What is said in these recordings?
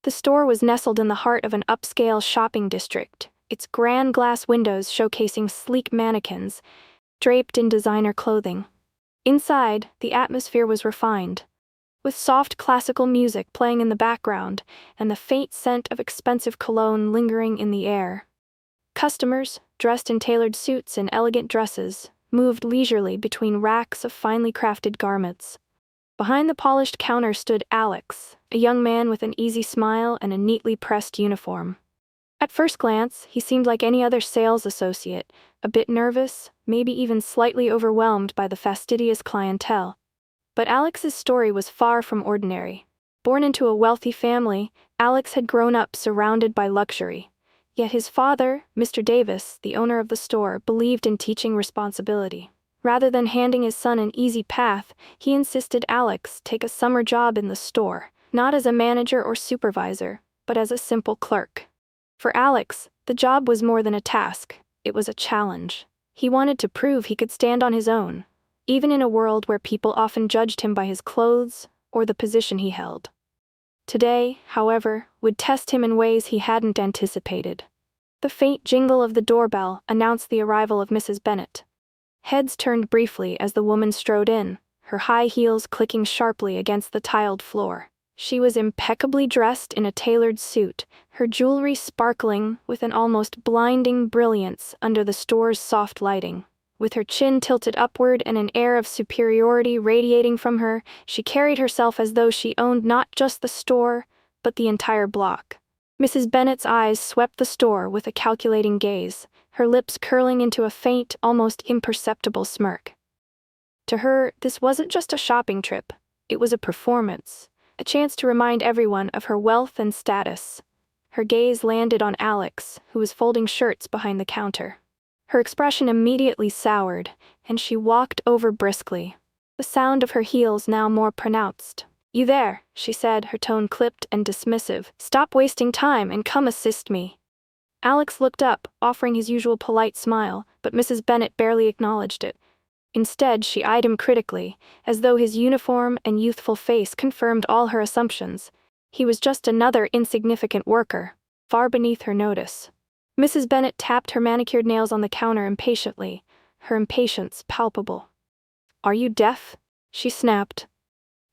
The store was nestled in the heart of an upscale shopping district, its grand glass windows showcasing sleek mannequins, draped in designer clothing. Inside, the atmosphere was refined, with soft classical music playing in the background and the faint scent of expensive cologne lingering in the air. Customers, dressed in tailored suits and elegant dresses, moved leisurely between racks of finely crafted garments. Behind the polished counter stood Alex, a young man with an easy smile and a neatly pressed uniform. At first glance, he seemed like any other sales associate, a bit nervous, maybe even slightly overwhelmed by the fastidious clientele. But Alex's story was far from ordinary. Born into a wealthy family, Alex had grown up surrounded by luxury. Yet his father, Mr. Davis, the owner of the store, believed in teaching responsibility. Rather than handing his son an easy path, he insisted Alex take a summer job in the store, not as a manager or supervisor, but as a simple clerk. For Alex, the job was more than a task, it was a challenge. He wanted to prove he could stand on his own, even in a world where people often judged him by his clothes or the position he held. Today, however, would test him in ways he hadn't anticipated. The faint jingle of the doorbell announced the arrival of Mrs. Bennet. Heads turned briefly as the woman strode in, her high heels clicking sharply against the tiled floor. She was impeccably dressed in a tailored suit, her jewelry sparkling with an almost blinding brilliance under the store's soft lighting. With her chin tilted upward and an air of superiority radiating from her, she carried herself as though she owned not just the store, but the entire block. Mrs. Bennet's eyes swept the store with a calculating gaze, her lips curling into a faint, almost imperceptible smirk. To her, this wasn't just a shopping trip, it was a performance, a chance to remind everyone of her wealth and status. Her gaze landed on Alex, who was folding shirts behind the counter. Her expression immediately soured, and she walked over briskly, the sound of her heels now more pronounced. "You there," she said, her tone clipped and dismissive. "Stop wasting time and come assist me." Alex looked up, offering his usual polite smile, but Mrs. Bennet barely acknowledged it. Instead, she eyed him critically, as though his uniform and youthful face confirmed all her assumptions. He was just another insignificant worker, far beneath her notice. Mrs. Bennet tapped her manicured nails on the counter impatiently, her impatience palpable. "Are you deaf?" she snapped.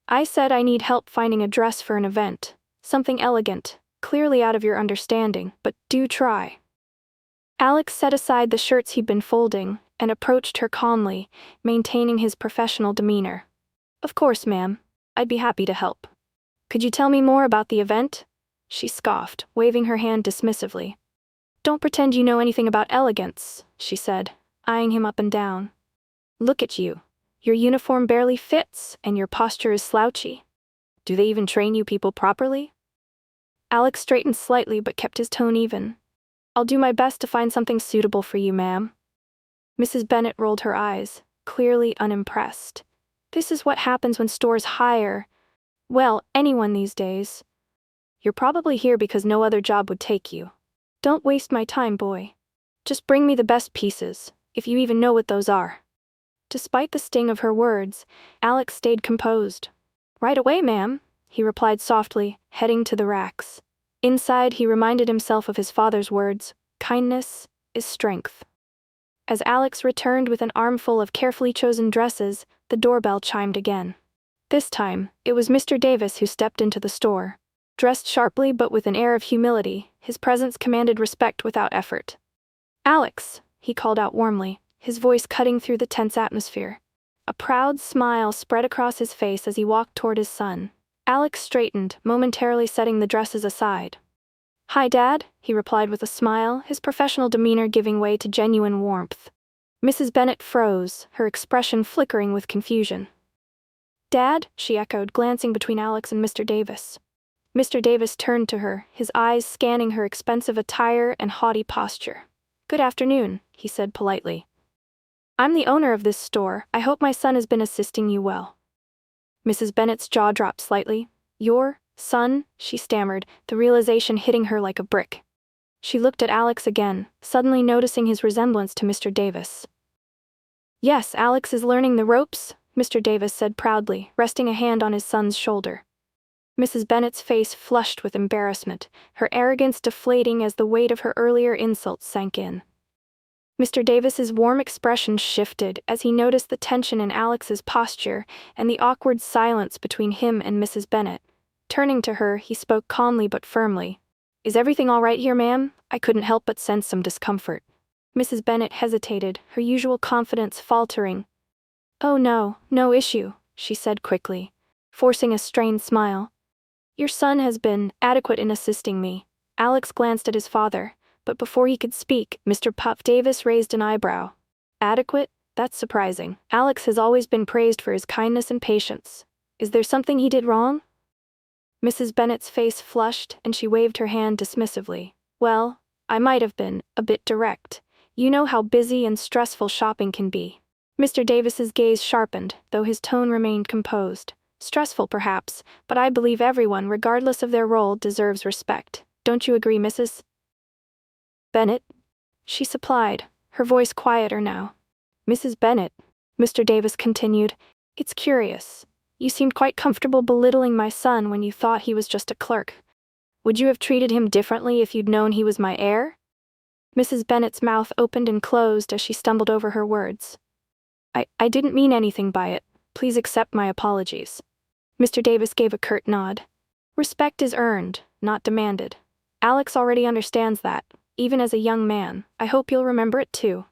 "I said I need help finding a dress for an event, something elegant, clearly out of your understanding, but do try." Alex set aside the shirts he'd been folding and approached her calmly, maintaining his professional demeanor. "Of course, ma'am. I'd be happy to help. Could you tell me more about the event?" she scoffed, waving her hand dismissively. "Don't pretend you know anything about elegance," she said, eyeing him up and down. "Look at you. Your uniform barely fits, and your posture is slouchy. Do they even train you people properly?" Alex straightened slightly but kept his tone even. "I'll do my best to find something suitable for you, ma'am." Mrs. Bennet rolled her eyes, clearly unimpressed. "This is what happens when stores hire, well, anyone these days. You're probably here because no other job would take you. Don't waste my time, boy. Just bring me the best pieces, if you even know what those are." Despite the sting of her words, Alex stayed composed. "Right away, ma'am," he replied softly, heading to the racks. Inside, he reminded himself of his father's words, "Kindness is strength." As Alex returned with an armful of carefully chosen dresses, the doorbell chimed again. This time, it was Mr. Davis who stepped into the store. Dressed sharply but with an air of humility, his presence commanded respect without effort. "Alex," he called out warmly, his voice cutting through the tense atmosphere. A proud smile spread across his face as he walked toward his son. Alex straightened, momentarily setting the dresses aside. "Hi, Dad," he replied with a smile, his professional demeanor giving way to genuine warmth. Mrs. Bennet froze, her expression flickering with confusion. "Dad?" she echoed, glancing between Alex and Mr. Davis. Mr. Davis turned to her, his eyes scanning her expensive attire and haughty posture. "Good afternoon," he said politely. "I'm the owner of this store. I hope my son has been assisting you well." Mrs. Bennet's jaw dropped slightly. "Your son?" she stammered, the realization hitting her like a brick. She looked at Alex again, suddenly noticing his resemblance to Mr. Davis. "Yes, Alex is learning the ropes," Mr. Davis said proudly, resting a hand on his son's shoulder. Mrs. Bennet's face flushed with embarrassment, her arrogance deflating as the weight of her earlier insults sank in. Mr. Davis's warm expression shifted as he noticed the tension in Alex's posture and the awkward silence between him and Mrs. Bennet. Turning to her, he spoke calmly but firmly. "Is everything all right here, ma'am? I couldn't help but sense some discomfort." Mrs. Bennet hesitated, her usual confidence faltering. "Oh no, no issue," she said quickly, forcing a strained smile. "Your son has been adequate in assisting me." Alex glanced at his father, but before he could speak, Mr. Puff Davis raised an eyebrow. "Adequate? That's surprising. Alex has always been praised for his kindness and patience. Is there something he did wrong?" Mrs. Bennet's face flushed and she waved her hand dismissively. "Well, I might have been a bit direct. You know how busy and stressful shopping can be." Mr. Davis's gaze sharpened, though his tone remained composed. "Stressful perhaps, but I believe everyone, regardless of their role, deserves respect. Don't you agree, Mrs. Bennet?" she supplied, her voice quieter now. "Mrs. Bennet," Mr. Davis continued, "it's curious. You seemed quite comfortable belittling my son when you thought he was just a clerk. Would you have treated him differently if you'd known he was my heir?" Mrs. Bennet's mouth opened and closed as she stumbled over her words. I didn't mean anything by it. Please accept my apologies." Mr. Davis gave a curt nod. "Respect is earned, not demanded. Alex already understands that, even as a young man. I hope you'll remember it too."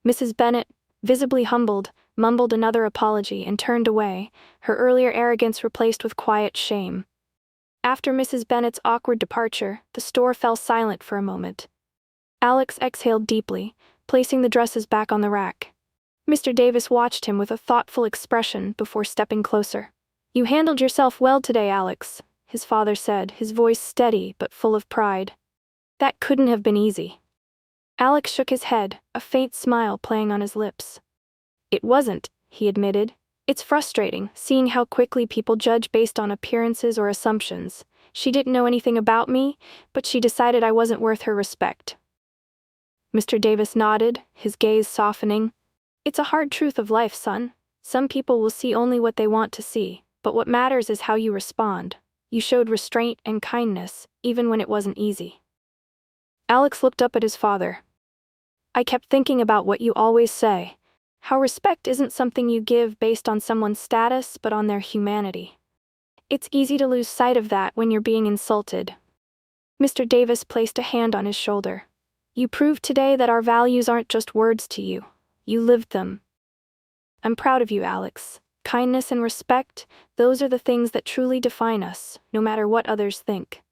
Mrs. Bennet, visibly humbled, mumbled another apology and turned away, her earlier arrogance replaced with quiet shame. After Mrs. Bennet's awkward departure, the store fell silent for a moment. Alex exhaled deeply, placing the dresses back on the rack. Mr. Davis watched him with a thoughtful expression before stepping closer. "You handled yourself well today, Alex," his father said, his voice steady but full of pride. "That couldn't have been easy." Alex shook his head, a faint smile playing on his lips. "It wasn't," he admitted. "It's frustrating, seeing how quickly people judge based on appearances or assumptions. She didn't know anything about me, but she decided I wasn't worth her respect." Mr. Davis nodded, his gaze softening. "It's a hard truth of life, son. Some people will see only what they want to see, but what matters is how you respond. You showed restraint and kindness, even when it wasn't easy." Alex looked up at his father. "I kept thinking about what you always say, how respect isn't something you give based on someone's status but on their humanity. It's easy to lose sight of that when you're being insulted." Mr. Davis placed a hand on his shoulder. "You proved today that our values aren't just words to you. You lived them. I'm proud of you, Alex. Kindness and respect, those are the things that truly define us, no matter what others think."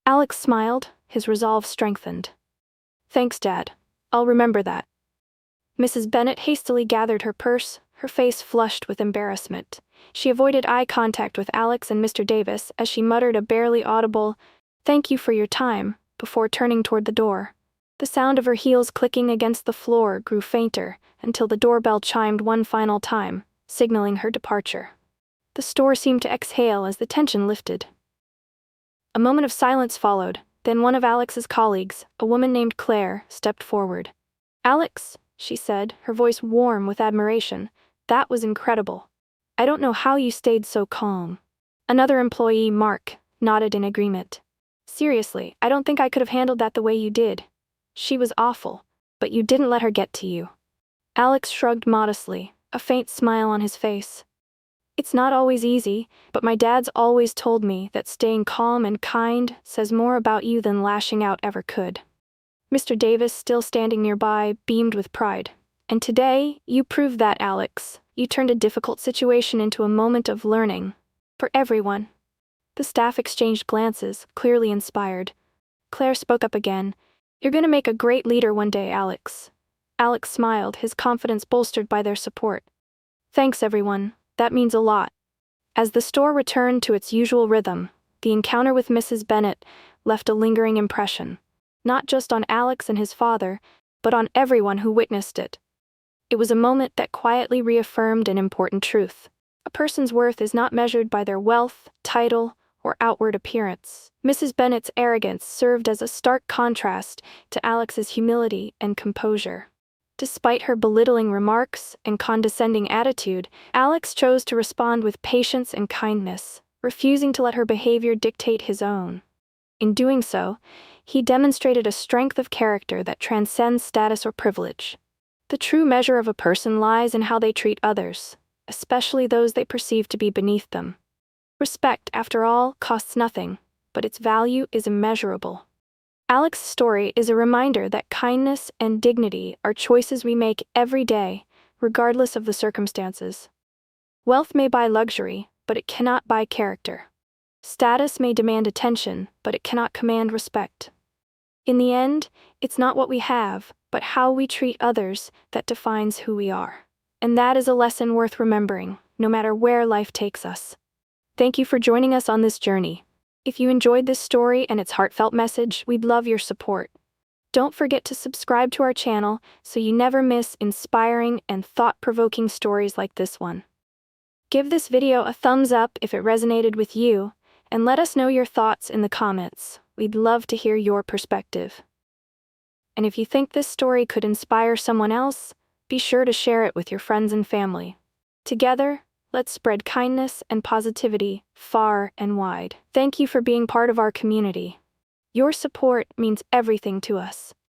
Alex smiled, his resolve strengthened. "Thanks, Dad. I'll remember that." Mrs. Bennet hastily gathered her purse, her face flushed with embarrassment. She avoided eye contact with Alex and Mr. Davis as she muttered a barely audible, "Thank you for your time," before turning toward the door. The sound of her heels clicking against the floor grew fainter until the doorbell chimed one final time, signaling her departure. The store seemed to exhale as the tension lifted. A moment of silence followed, then one of Alex's colleagues, a woman named Claire, stepped forward. "Alex," she said, her voice warm with admiration, "that was incredible. I don't know how you stayed so calm." Another employee, Mark, nodded in agreement. "Seriously, I don't think I could have handled that the way you did. She was awful, but you didn't let her get to you." Alex shrugged modestly, a faint smile on his face. "It's not always easy, but my dad's always told me that staying calm and kind says more about you than lashing out ever could." Mr. Davis, still standing nearby, beamed with pride. "And today, you proved that, Alex. You turned a difficult situation into a moment of learning. For everyone." The staff exchanged glances, clearly inspired. Claire spoke up again. "You're gonna make a great leader one day, Alex." Alex smiled, his confidence bolstered by their support. "Thanks, everyone. That means a lot." As the store returned to its usual rhythm, the encounter with Mrs. Bennet left a lingering impression, not just on Alex and his father, but on everyone who witnessed it. It was a moment that quietly reaffirmed an important truth. A person's worth is not measured by their wealth, title, or outward appearance. Mrs. Bennet's arrogance served as a stark contrast to Alex's humility and composure. Despite her belittling remarks and condescending attitude, Alex chose to respond with patience and kindness. refusing to let her behavior dictate his own. In doing so, he demonstrated a strength of character that transcends status or privilege. The true measure of a person lies in how they treat others, especially those they perceive to be beneath them. Respect, after all, costs nothing, but its value is immeasurable. Alex's story is a reminder that kindness and dignity are choices we make every day, regardless of the circumstances. Wealth may buy luxury, but it cannot buy character. Status may demand attention, but it cannot command respect. In the end, it's not what we have, but how we treat others that defines who we are. And that is a lesson worth remembering, no matter where life takes us. Thank you for joining us on this journey. If you enjoyed this story and its heartfelt message, we'd love your support. Don't forget to subscribe to our channel so you never miss inspiring and thought-provoking stories like this one. Give this video a thumbs up if it resonated with you, and let us know your thoughts in the comments. We'd love to hear your perspective. And if you think this story could inspire someone else, be sure to share it with your friends and family. Together, let's spread kindness and positivity far and wide. Thank you for being part of our community. Your support means everything to us.